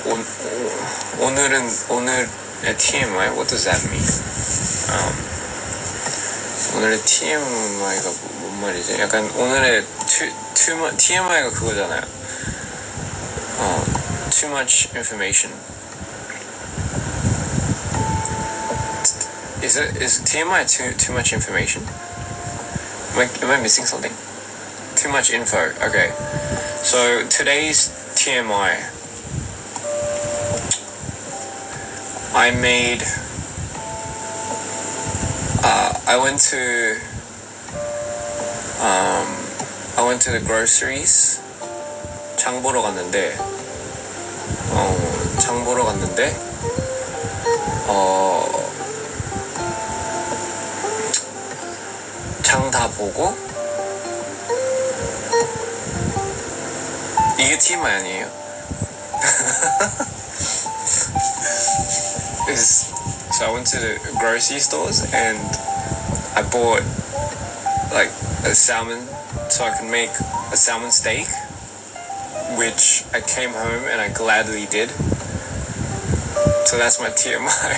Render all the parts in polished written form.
오늘의 TMI, what does that mean? 오늘의 TMI가 뭔 말이지? 약간 오늘의 TMI가 그거잖아요. Too much information. Is TMI too much information? Am I missing something? Too much info. Okay. So today's TMI. I went to the groceries. 장 보러 갔는데 장 다 보고 이게 TMI 아니에요? So I went to the grocery stores and I bought like a salmon so I could make a salmon steak, which I came home and I gladly did. So that's my TMI.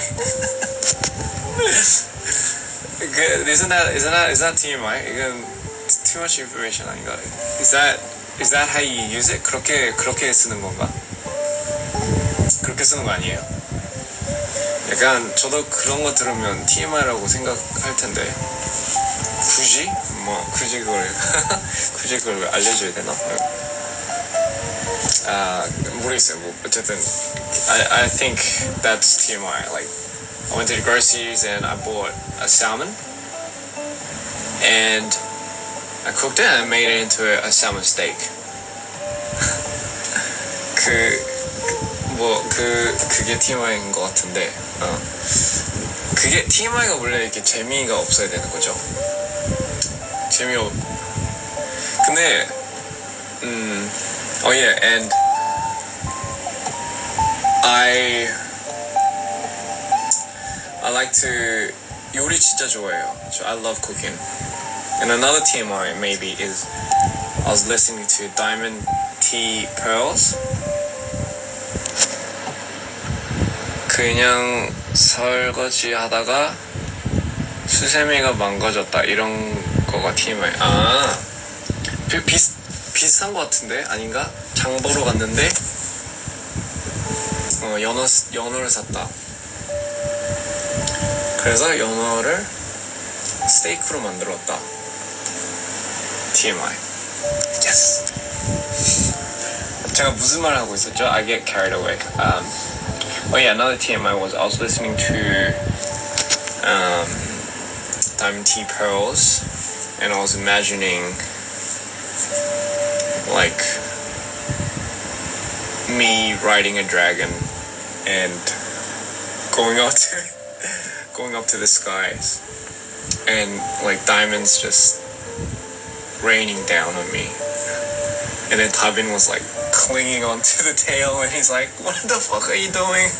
Isn't that TMI? 이건 too much information 아닌가? Is that how you use it? 그렇게 쓰는 건가? 그렇게 쓰는 거 아니에요? 약간 저도 그런 거 들으면 TMI라고 생각할 텐데 굳이 그걸 알려줘야 되나? 모르겠어요. 뭐 어쨌든 I think that's TMI. Like I went to the groceries and I bought a salmon and I cooked it and I made it into a salmon steak. 그게 TMI인 것 같은데, 그게 TMI가 원래 이렇게 재미가 없어야 되는 거죠. 근데, yeah, and I like to, 요리 진짜 좋아해요. I love cooking. And another TMI maybe is I was listening to Diamond Tea Pearls. 그냥 설거지 하다가 수세미가 망가졌다 이런 거가 TMI. 비슷한 거 같은데 아닌가? 장 보러 갔는데 연어를 샀다. 그래서 연어를 스테이크로 만들었다. TMI. Yes. 제가 무슨 말을 하고 있었죠? I get carried away. Another TMI was I was listening to Diamond Tea Pearls and I was imagining like me riding a dragon and going up to the skies and like diamonds just raining down on me. And then Tabin was like clinging onto the tail and he's like, what the fuck are you doing?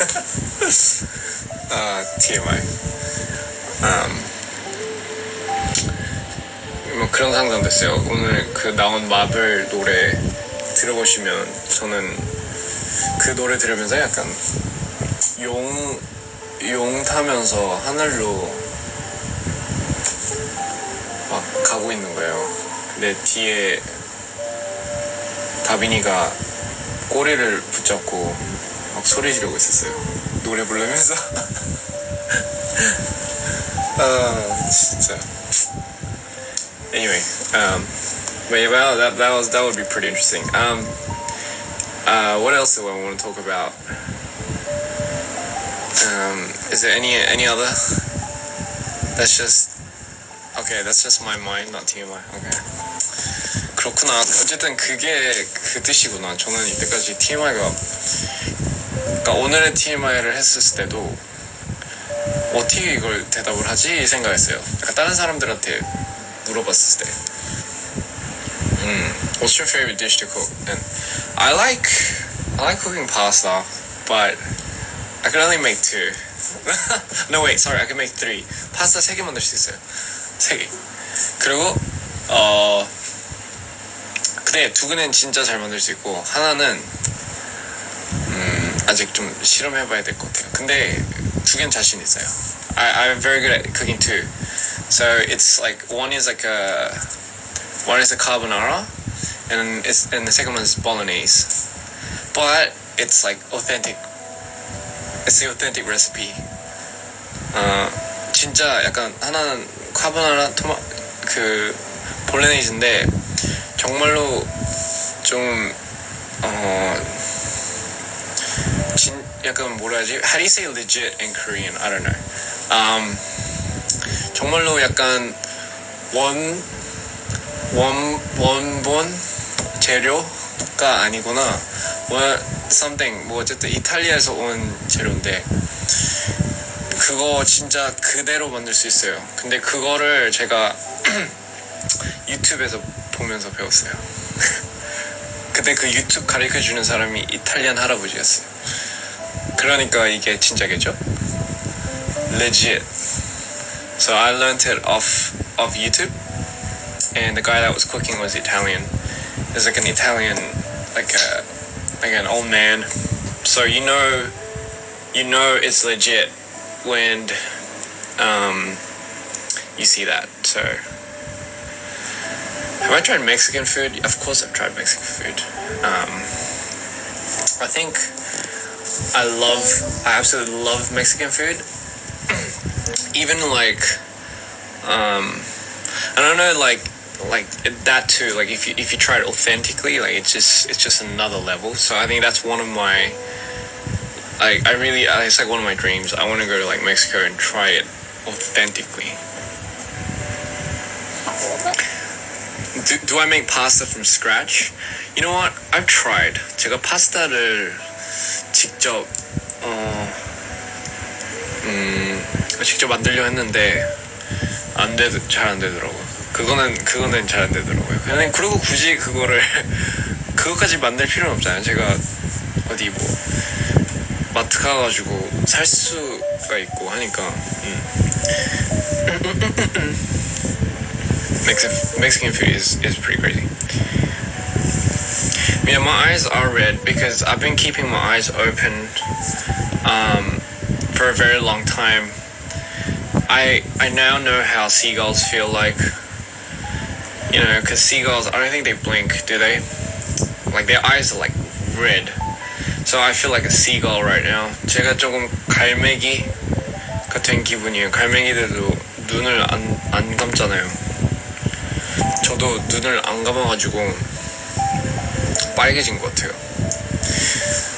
TMI. 뭐 그런 상상 됐어요. 오늘 그 나온 마블 노래 들어보시면 저는 그 노래 들으면서 약간 용 타면서 하늘로 막 가고 있는 거예요. 근데 뒤에 다빈이가 꼬리를 붙잡고 막 소리 지르고 있었어요. 노래 부르면서. 진짜. Anyway, but yeah, that would be pretty interesting. What else do I want to talk about? Is there any other? That's just my mind, not TMI. Okay. 그렇구나. 어쨌든 그게 그 뜻이구나. 저는 이때까지 TMI가, 그러니까 오늘의 TMI를 했을 때도 어떻게 이걸 대답을 하지 생각했어요. 그러니까 다른 사람들한테 물어봤을 때, What's your favorite dish to cook? And I like cooking pasta, but I can only make 2. No wait, sorry, I can make 3. 파스타 3개 만들 수 있어요. 3개. 그리고 근데 2개는 진짜 잘 만들 수 있고 하나는 아직 좀 실험해봐야 될 것 같아요. 근데 두 개는 자신 있어요. I'm very good at cooking too. So it's like one is a carbonara, and the second one is bolognese. But it's like authentic. It's the authentic recipe. 진짜 약간 하나는 카보나라 볼로네이즈인데 정말로 좀 약간 뭐라 하지? How do you say legit in Korean? I don't know. 정말로 약간 원본 재료가 아니구나. something 뭐 어쨌든 이탈리아에서 온 재료인데 그거 진짜 그대로 만들 수 있어요. 근데 그거를 제가 유튜브에서 보면서 배웠어요. 근데 그 유튜브 가르쳐주는 사람이 이탈리안 할아버지였어요. 그러니까 이게 진짜겠죠? Legit. So I learned it off YouTube, and the guy that was cooking was Italian. There's like an Italian, like an old man. So you know it's legit when you see that. So have I tried Mexican food? Of course I've tried Mexican food. I think I absolutely love Mexican food. Even like I don't know, like that too. Like if you try it authentically, like it's just another level. So I think that's one of my it's like one of my dreams. I want to go to like Mexico and try it authentically. Do I make pasta from scratch? You know what? I've tried. 제가 파스타를 직접 만들려 했는데 잘 안 되더라고. 그거는 잘 안 되더라고요. 그리고 굳이 그거까지 만들 필요는 없잖아요. 제가 어디 뭐 마트 가가지고 살 수가 있고 하니까. Mexican food is pretty crazy. Yeah, my eyes are red because I've been keeping my eyes open for a very long time. I now know how seagulls feel like. You know, because seagulls, I don't think they blink, do they? Like their eyes are like red. So I feel like a seagull right now. 제가 조금 갈매기 같은 기분이에요. 갈매기들도 눈을 안 감잖아요. 저도 눈을 안 감아가지고 빨개진 것 같아요.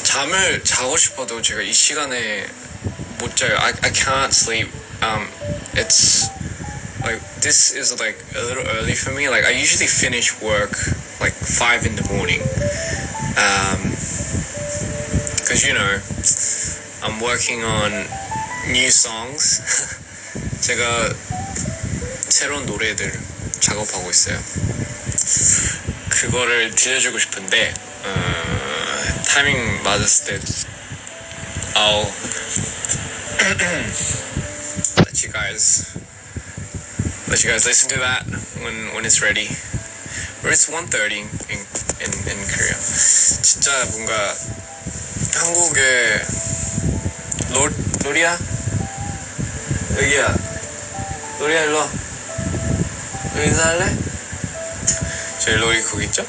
잠을 자고 싶어도 제가 이 시간에 못 자요. I can't sleep. It's like this is like a little early for me. Like I usually finish work like 5 in the morning. Because you know I'm working on new songs. 제가 새로운 노래들 작업하고 있어요. 그거를 들려주고 싶은데 타이밍 맞았을 때 I'll let you guys listen to that when it's ready. But it's 1:30 in Korea. 진짜 뭔가 한국의 로리야? 여기야. 로리야 일로 와. 여기 인사할래? 저기 로리 거기 있죠?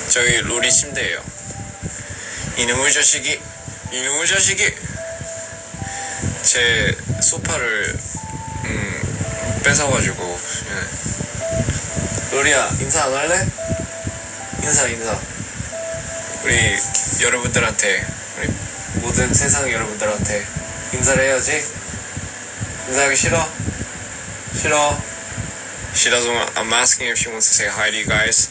저기 로리 침대예요. 이놈의 자식이 제 소파를 뺏어가지고. 로리야 인사 안 할래? 인사 우리 여러분들한테, 우리 모든 세상 여러분들한테 인사를 해야지. 인사하기 싫어? She doesn't want. I'm asking if she wants to say hi to you guys,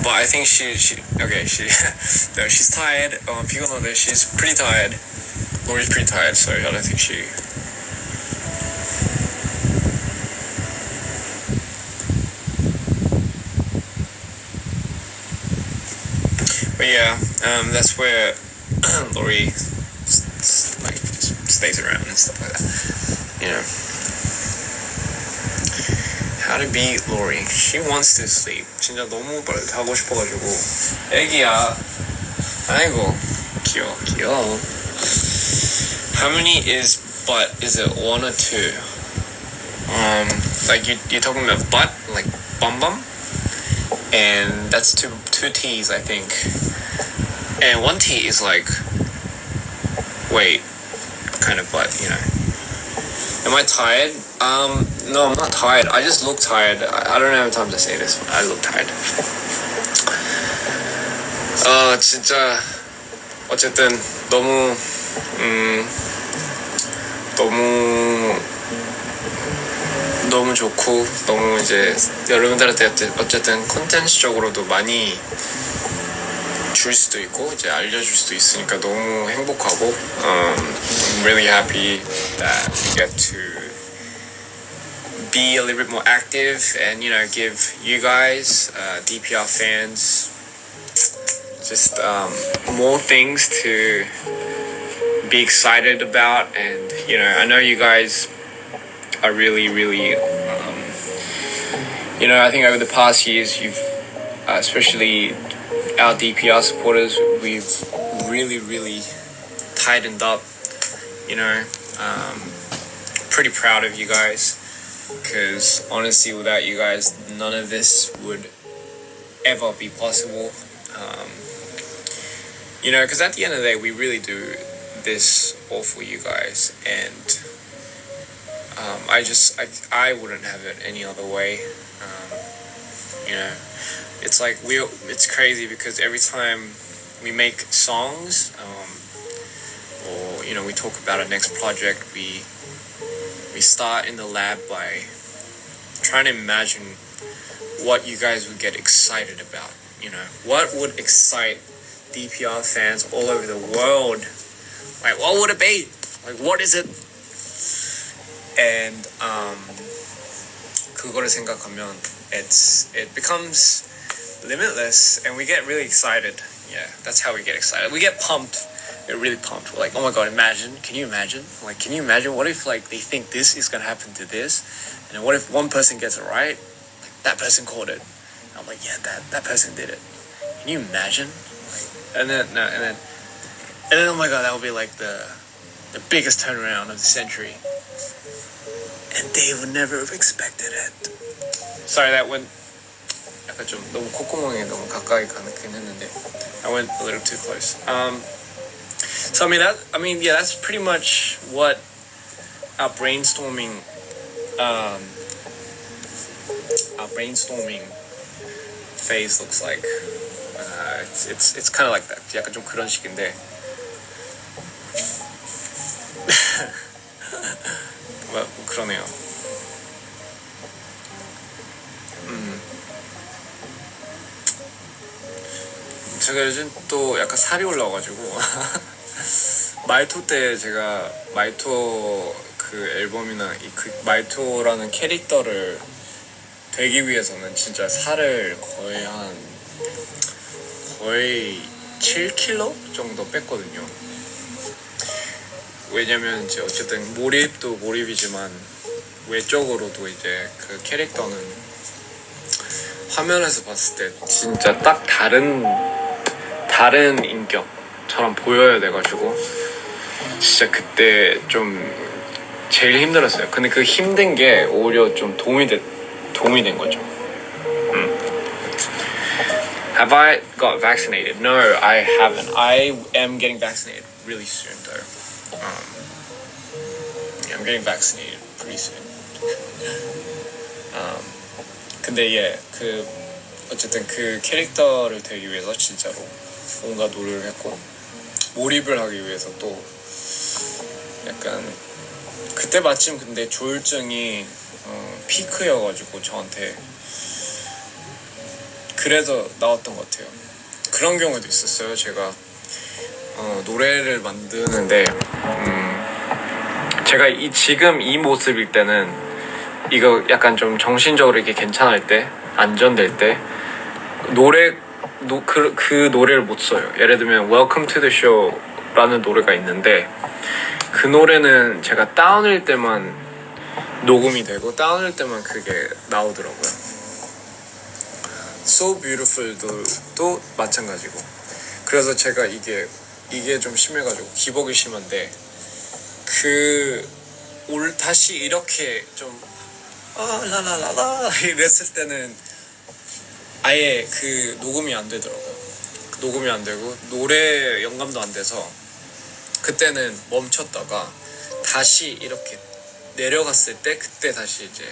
but I think she no, she's tired. 피곤하대. She's pretty tired. Lori's pretty tired, so I don't think she. But yeah, that's where Lori like stays around and stuff like that. You know. How to beat Lori. She wants to sleep. 진짜 너무 빨리 자고 싶어가지고. 애기야. 아이고 귀여워 귀여워. How many is butt? Is it one or two? Like you're talking about butt, like bum bum, and that's two T's I think, and one T is like wait, kind of butt, you know. Am I tired? No, I'm not tired. I just look tired. I don't have time to say this. I look tired. 진짜 어쨌든 너무 너무 좋고 너무 이제 여러분들한테 어쨌든 콘텐츠적으로도 많이 줄 수도 있고 이제 알려줄 수도 있으니까 너무 행복하고 I'm really happy that we get to be a little bit more active and give you guys DPR fans just more things to be excited about. And I know you guys are really I think over the past years you've especially our DPR supporters, we've really tightened up, pretty proud of you guys, because honestly without you guys none of this would ever be possible. Because at the end of the day we really do this all for you guys, and I wouldn't have it any other way. It's like it's crazy because every time we make songs, or we talk about our next project, we start in the lab by trying to imagine what you guys would get excited about. What would excite DPR fans all over the world? Like, what would it be? Like, what is it? And 그거를 생각하면 it becomes limitless, and we get really excited. Yeah, that's how we get excited. We get pumped. We're really pumped. We're like, oh my god, can you imagine? Like, can you imagine what if like they think this is gonna happen to this, and then what if one person gets it right? Like, that person called it. And I'm like, yeah, that person did it. Can you imagine? Like, and then oh my god, that would be like the biggest turnaround of the century. And they would never have expected it. Sorry, that went 약간 좀 너무 콧구멍에 너무 가까이 가긴 했는데 I went a little too close. So yeah, that's pretty much what our brainstorming phase looks like. It's kind of like that. 약간 좀 그런 식인데. 뭐 그러네요. 제가 요즘 또 약간 살이 올라와가지고 마이토 때 제가 마이토 그 앨범이나 그 마이토라는 캐릭터를 되기 위해서는 진짜 살을 거의 7kg 정도 뺐거든요. 왜냐면 이제 어쨌든 몰입도 몰입이지만 외적으로도 이제 그 캐릭터는 화면에서 봤을 때 진짜 딱 다른 인격처럼 보여야 돼가지고 진짜 그때 좀 제일 힘들었어요. 근데 그 힘든 게 오히려 좀 도움이 된 거죠. Have I got vaccinated? No, I haven't. I am getting vaccinated really soon though. I'm getting vaccinated pretty soon. 근데 어쨌든 그 캐릭터를 되기 위해서 진짜로 뭔가 노력을 했고 몰입을 하기 위해서 또 약간 그때 마침 근데 조울증이 피크여가지고 저한테 그래서 나왔던 것 같아요. 그런 경우도 있었어요. 제가 노래를 만드는데 제가 지금 이 모습일 때는 이거 약간 좀 정신적으로 이렇게 괜찮을 때 안전될 때 그 노래를 못 써요. 예를 들면 Welcome to the Show라는 노래가 있는데 그 노래는 제가 다운일 때만 녹음이 되고 다운일 때만 그게 나오더라고요. So Beautiful도 마찬가지고 그래서 제가 이게 좀 심해가지고 기복이 심한데 다시 이렇게 좀 라라라라 이랬을 때는 아예 녹음이 안 되더라고요. 녹음이 안 되고 노래 영감도 안 돼서 그때는 멈췄다가 다시 이렇게 내려갔을 때 그때 다시 이제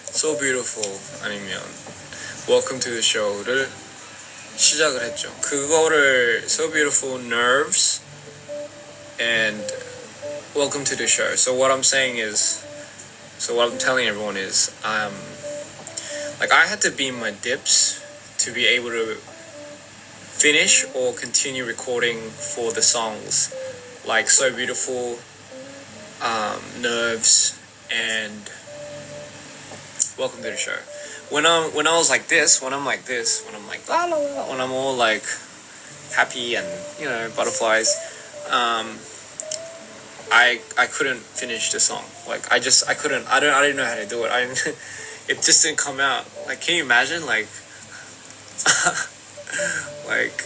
So Beautiful 아니면 Welcome to the Show를 시작을 했죠. 그거를 So Beautiful, Nerves and Welcome to the Show. So what I'm saying is, so what I'm telling everyone is, like I had to be in my dips to be able to finish or continue recording for the songs like So Beautiful, Nerves, and Welcome to the Show. When I was like this, when I'm like la la la, when I'm all like happy and butterflies, I couldn't finish the song. Like I couldn't. I didn't know how to do it. It just didn't come out. Like, can you imagine? Like, like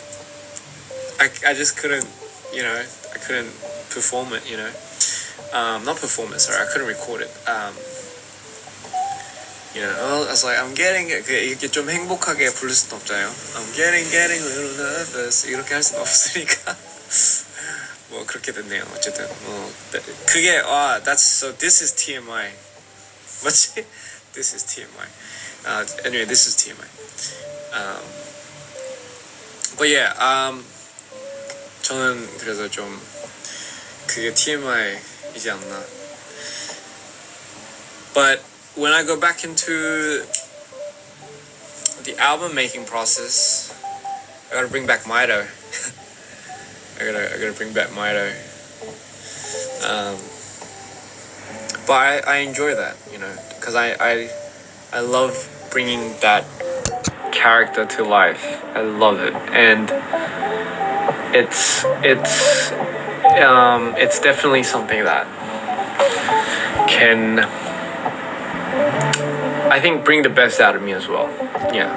I just couldn't. I couldn't perform it. Not perform it. Sorry, I couldn't record it. I was like, I'm getting 이렇게 좀 행복하게 부를 수는 없잖아요. I'm getting a little nervous 이렇게 할 수는 없으니까 뭐 그렇게 됐네요. 어쨌든 그게 this is TMI 맞지? This is TMI. Anyway, this is TMI. But yeah, 저는 그래서 좀 그게 TMI이지 않나. But when I go back into the album making process, I gotta bring back Maido. I gotta bring back Maido. But I enjoy that, because I love bringing that character to life. I love it, and it's definitely something that can, I think, bring the best out of me as well. Yeah.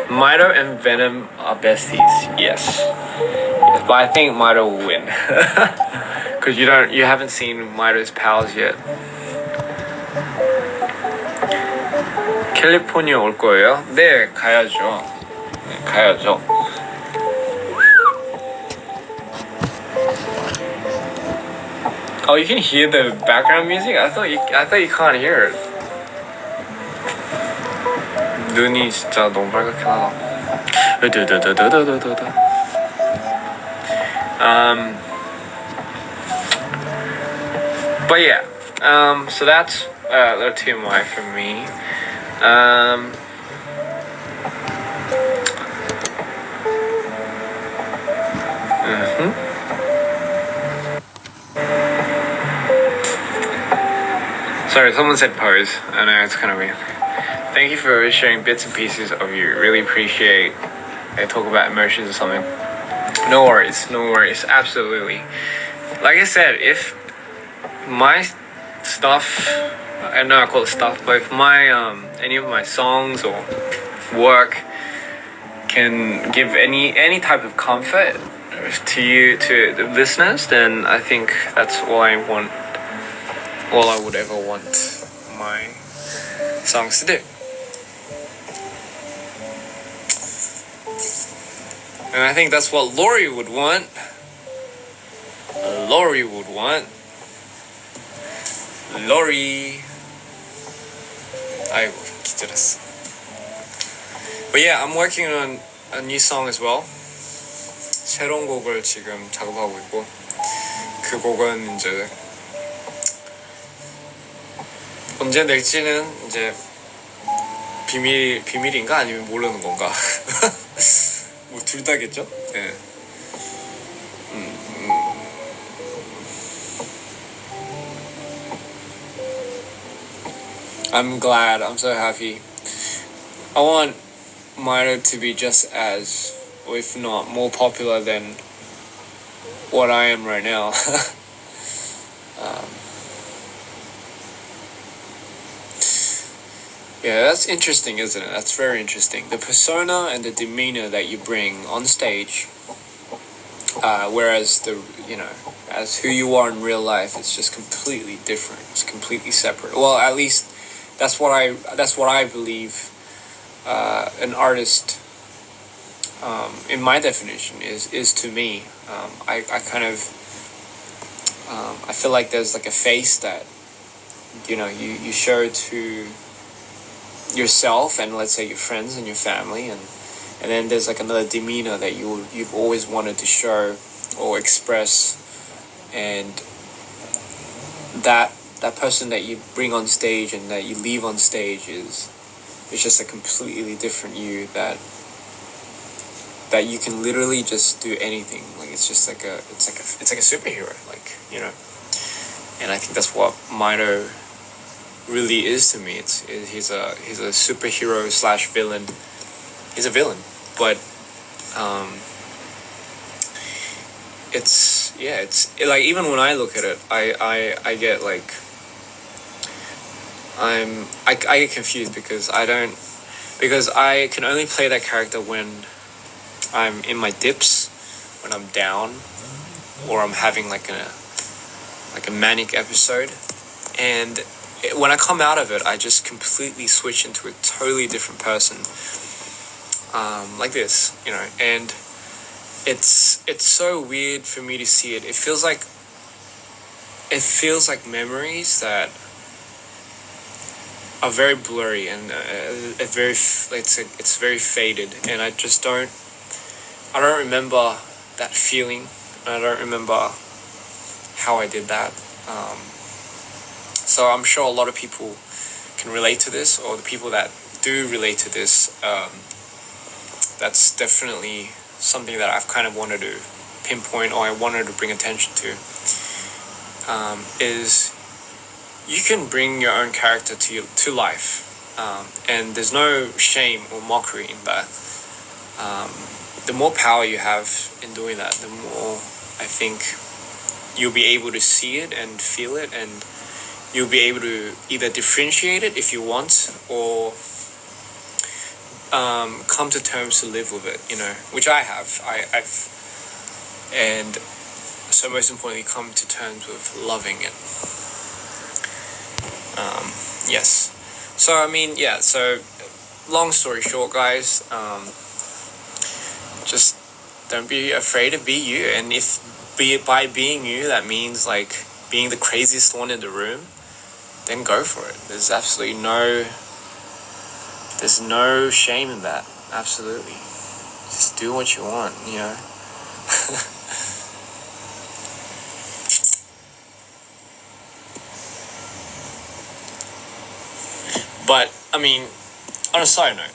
Maido and Venom are besties, yes. But I think Maido will win. Because you haven't seen Maido's powers yet. 캘리포니아 올 거예요? 네, 가야죠. 네, 가야죠. Oh, you can hear the background music? I thought you can't hear it. 눈이 진짜 너무 빨갛긴 하다. But yeah, so that's the TMI for me. Sorry, someone said pose. I know, it's kind of weird. Thank you for sharing bits and pieces of you. Really appreciate they talk about emotions or something. No worries, absolutely. Like I said, if my stuff, I know I call it stuff, but if my any of my songs or work can give any type of comfort to you, to the listeners, then I think that's all I want. All I would ever want my songs to do. And I think that's what Lori would want. Lori. 아이고, 기절했어. But yeah, I'm working on a new song as well. 새로운 곡을 지금 작업하고 있고, 그 곡은 이제 언제 낼지는 이제 비밀인가 아니면 모르는 건가? 뭐 둘 다겠죠? 네. I'm glad. I'm so happy. I want Maido to be just as, or if not more popular than what I am right now. Yeah, that's interesting, isn't it? That's very interesting. The persona and the demeanor that you bring on stage, whereas as who you are in real life, it's just completely different. It's completely separate. Well, at least that's what I believe. An artist, in my definition, is to me. I kind of I feel like there's like a face that you show to yourself and let's say your friends and your family, and then there's like another demeanor that you've always wanted to show or express, and that person that you bring on stage and that you leave on stage is just a completely different you that you can literally just do anything. Like it's just like it's like a superhero, and I think that's what Mito really is to me. He's a superhero slash villain. He's a villain, but it's like even when I look at it, I get like I get confused because I can only play that character when I'm in my dips, when I'm down, or I'm having like a manic episode, and when I come out of it, I just completely switch into a totally different person, like this, and it's so weird for me to see it. It feels like memories that are very blurry and it's very faded, and I don't remember that feeling. I don't remember how I did that. So I'm sure a lot of people can relate to this, or the people that do relate to this, that's definitely something that I've kind of wanted to pinpoint, or I wanted to bring attention to, is you can bring your own character to life, and there's no shame or mockery in that. The more power you have in doing that, the more I think you'll be able to see it and feel it, and you'll be able to either differentiate it if you want, or come to terms to live with it, which I have. And so most importantly, come to terms with loving it. Yes. So I mean, yeah. So long story short, guys, just don't be afraid to be you, and by being you that means like being the craziest one in the room, then go for it. There's no shame in that. Absolutely. Just do what you want, But, I mean, on a side note,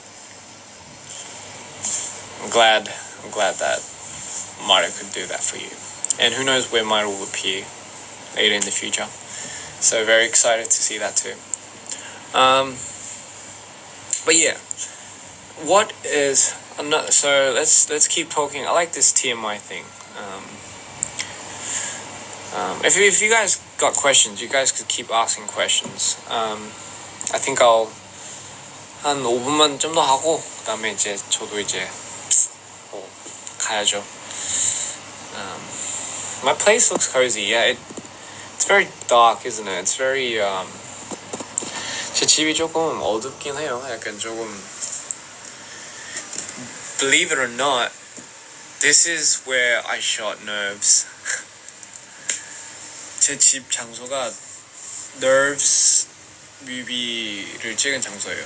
I'm glad that Mario could do that for you. And who knows where Mario will appear later in the future. So very excited to see that too. But yeah, what is another? So let's keep talking. I like this TMI thing. If you guys got questions, you guys could keep asking questions. I think I'll 한 5분만 좀 더 하고 그다음에 이제 저도 이제 가야죠. My place looks cozy. Yeah, it's very dark, isn't it? It's very 제 집이 조금 어둡긴 해요. 약간 조금. Believe it or not, this is where I shot Nerves. 제 집 장소가 Nerves 뮤비를 찍은 장소예요.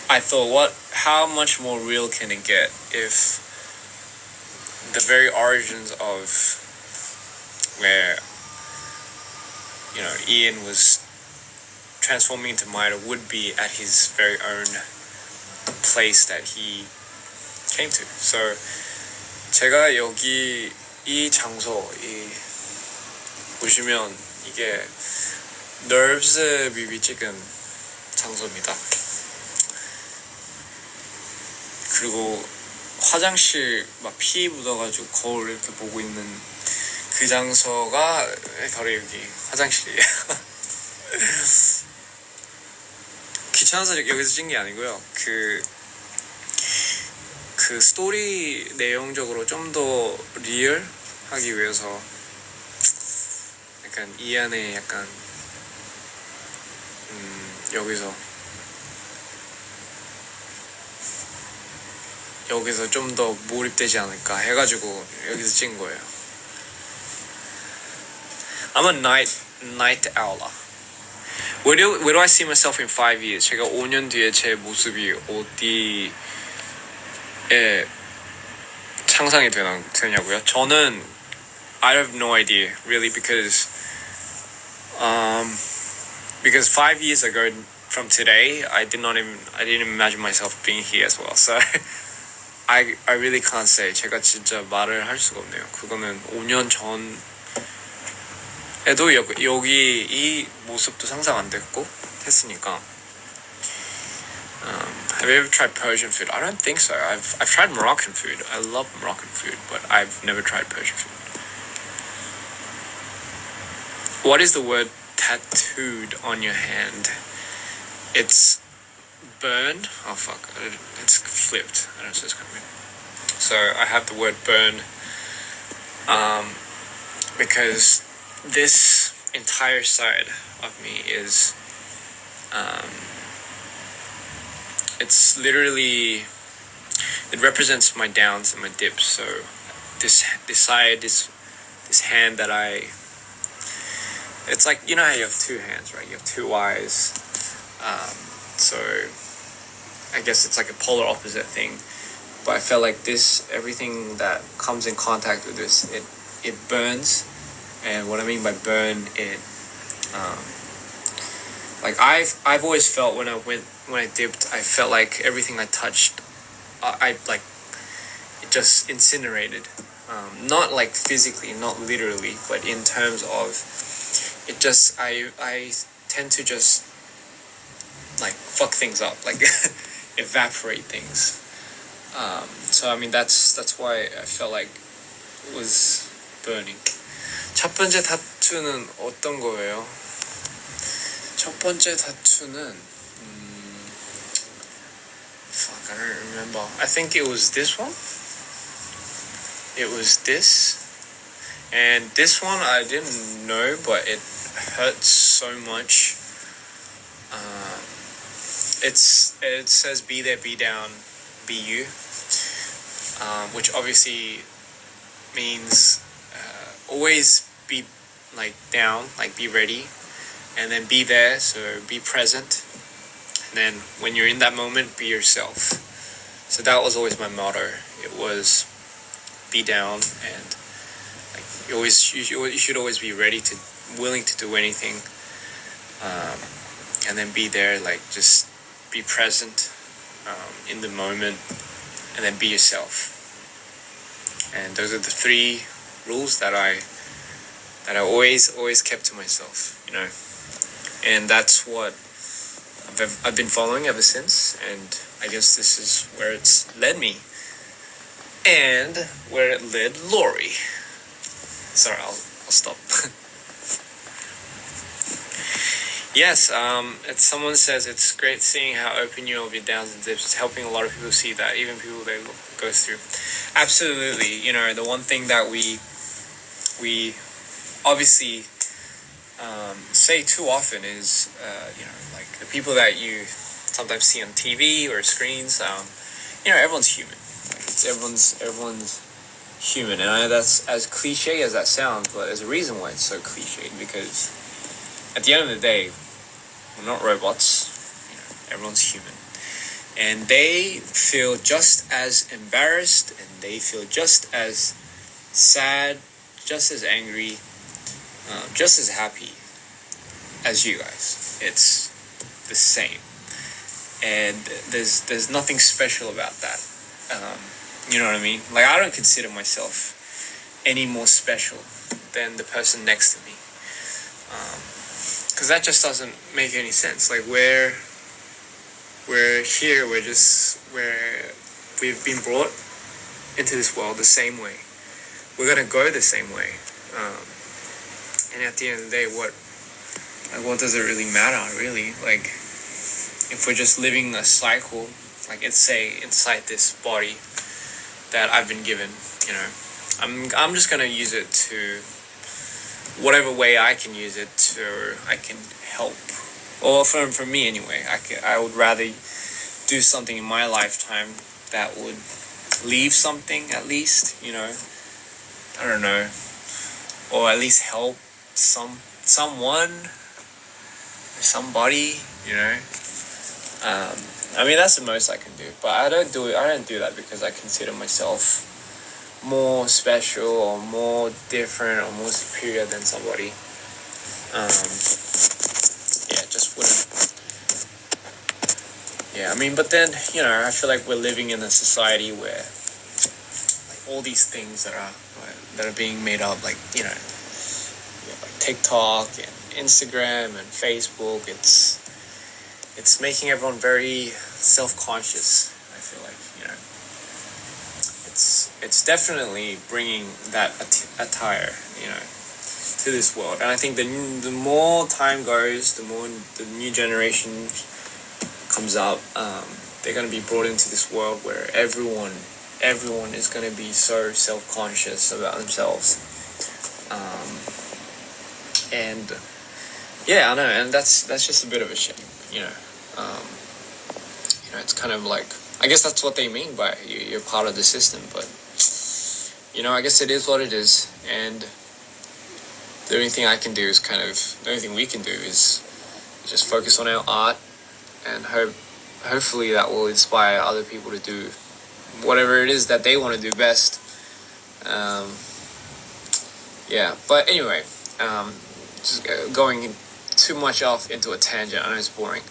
I thought, how much more real can it get if the very origins of where Ian was transforming into Maito would be at his very own place that he came to. So 제가 여기 이 장소 보시면 이게 Nerves 뮤비 찍은 장소입니다. 그리고 화장실 막 피 묻어가지고 거울 이렇게 보고 있는 그 장소가 바로 여기 화장실이에요. 귀찮아서 여기서 찍은 게 아니고요. 그 스토리 내용적으로 좀 더 리얼하기 위해서 약간 이 안에 약간 여기서 좀 더 몰입되지 않을까 해가지고 여기서 찍은 거예요. I'm a night owl. Where do I see myself in 5 years? 제가 5년 뒤에 제 모습이 어디에 상상이 되냐고요? 저는 I have no idea really because 5 years ago from today I didn't imagine myself being here as well. So I really can't say. 제가 진짜 말을 할 수가 없네요. 그거는 5년 전에도 여기 이 모습도 상상 안 했으니까. Have you ever tried Persian food? I don't think so. I've tried Moroccan food. I love Moroccan food, but I've never tried Persian food. What is the word tattooed on your hand? It's burn. Oh fuck! It's flipped. I don't know if it's coming. So I have the word burn, because this entire side of me is, it's literally, it represents my downs and my dips. So this side, this hand that it's like, you know how you have two hands, right? You have two eyes. So I guess it's like a polar opposite thing. But I felt like everything that comes in contact with this, it burns. And what I mean by burn, like I've always felt when I dipped, I felt like everything I touched, I like, it just incinerated. Not like physically, not literally, but in terms of, it just, I tend to just like fuck things up, like evaporate things. So I mean that's why I felt like it was burning. 첫 번째 타투는 어떤 거예요? 첫 번째 타투는 fuck, I don't remember. I think it was this one. It was this. And this one I didn't know, but it hurts so much. It says be there, be down, be you, which obviously means always be like down, like be ready, and then be there, so be present, and then when you're in that moment, be yourself. So that was always my motto. It was be down, and like you should always be ready to, willing to do anything, and then be there, like just be present in the moment, and then be yourself. And those are the 3 rules that I always kept to myself, you know. And that's what I've been following ever since, and I guess this is where it's led me, and where it led Lori. Sorry, I'll stop. Yes, someone says it's great seeing how open you are with your downs and dips. It's helping a lot of people see that, even people they go through. Absolutely, you know, the one thing that we obviously say too often is, you know, like the people that you sometimes see on TV or screens, you know, everyone's human. Like everyone's human, and that's as cliche as that sounds, but there's a reason why it's so cliche, because at the end of the day, we're not robots. You know, everyone's human, and they feel just as embarrassed, and they feel just as sad, just as angry, just as happy as you guys. It's the same, and there's nothing special about that. You know what I mean? Like, I don't consider myself any more special than the person next to me, because that just doesn't make any sense. Like, we're here, we've been brought into this world the same way. We're gonna go the same way, and at the end of the day, what does it really matter, really? Like, if we're just living a cycle, like let's say inside this body that I've been given, you know, I'm just gonna use it to whatever way I can use it to I can help. Or for me anyway, I would rather do something in my lifetime that would leave something at least, you know. I don't know, or at least help someone or somebody, you know. I mean that's the most I can do, but I don't do that because I consider myself more special or more different or more superior than somebody. Yeah, just wouldn't. Yeah, I mean, but then, you know, I feel like we're living in a society where like all these things that are being made up, like, you know, like TikTok and Instagram and Facebook, it's making everyone very self-conscious. I feel like, you know, it's definitely bringing that attire, you know, to this world. And I think the more time goes, the more the new generation comes up, they're going to be brought into this world where everyone is going to be so self-conscious about themselves. And yeah, I know, and that's just a bit of a shame, you know. You know, it's kind of like, I guess that's what they mean by you're part of the system, but you know, I guess it is what it is, and the only thing we can do is just focus on our art, and hopefully that will inspire other people to do whatever it is that they want to do best. Yeah, but anyway, just going too much off into a tangent. I know it's boring.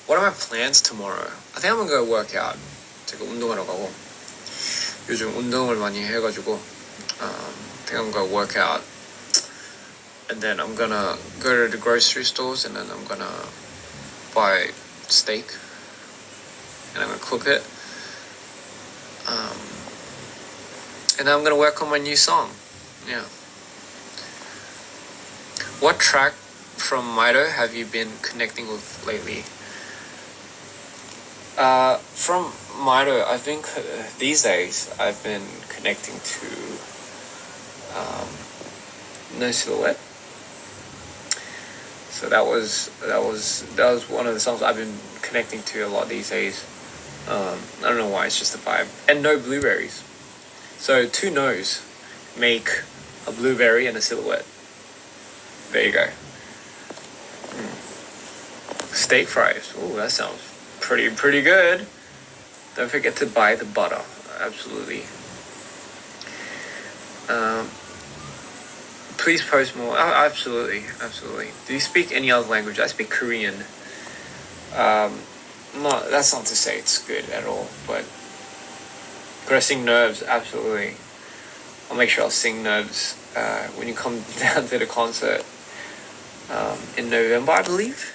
What are my plans tomorrow? I think I'm gonna go work out. 제가 운동하러 가고 요즘 운동을 많이 해가지고 I think I'm gonna work out, and then I'm gonna go to the grocery stores, and then I'm gonna buy steak, and I'm gonna cook it, and then I'm gonna work on my new song. Yeah. What track from Maido have you been connecting with lately? From Maido, I think these days I've been connecting to No Silhouette. So that was one of the songs I've been connecting to a lot these days. I don't know why, it's just a vibe. And No Blueberries. So two no's make a blueberry and a silhouette. There you go. Steak fries. Ooh, that sounds pretty good. Don't forget to buy the butter. Absolutely. Please post more. Oh, absolutely. Do you speak any other language? I speak Korean. That's not to say it's good at all, but could I sing Nerves? Absolutely. I'll make sure I'll sing Nerves when you come down to the concert in November, I believe.